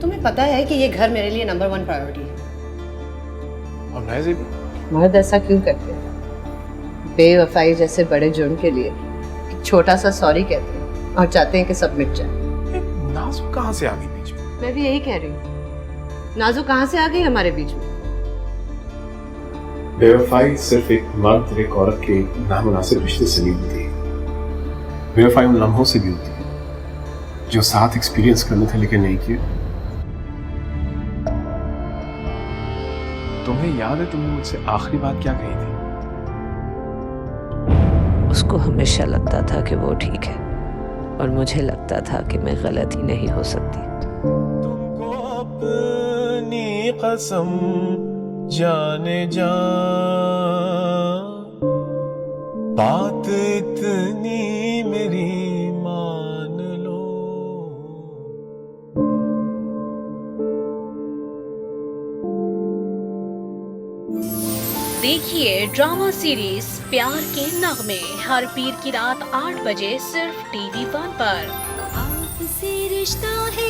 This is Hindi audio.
तुम्हें पता है कि ये घर मेरे लिए नंबर 1 प्रायोरिटी है। और नैज़ी भी। मर्द ऐसा क्यों करते हैं? बेवफाई जैसे बड़े जुर्म के लिए एक छोटा सा सॉरी कहते हैं और चाहते हैं कि सब मिट जाए। नाज़ू कहाँ से आ गई बीच में? मैं भी यही कह रही हूँ, नाजू कहाँ से आ गई हमारे बीच में? बेवफाई सिर्फ एक मर्द और एक औरत के नामुनासिब रिश्ते से नहीं होती। बेवफाई उन लम्हों से भी होती है जो साथ एक्सपीरियंस करने थे लेकिन नहीं किए। तुम्हें याद है तुमने मुझसे आखिरी बात क्या कही थी? उसको हमेशा लगता था कि वो ठीक है और मुझे लगता था कि मैं गलत ही नहीं हो सकती। तुमको अपनी कसम जाने जा, बात इतनी मेरी मान लो। देखिए ड्रामा सीरीज प्यार के नगमे हर पीर की रात 8 बजे सिर्फ TV1 पर। आपसे रिश्ता है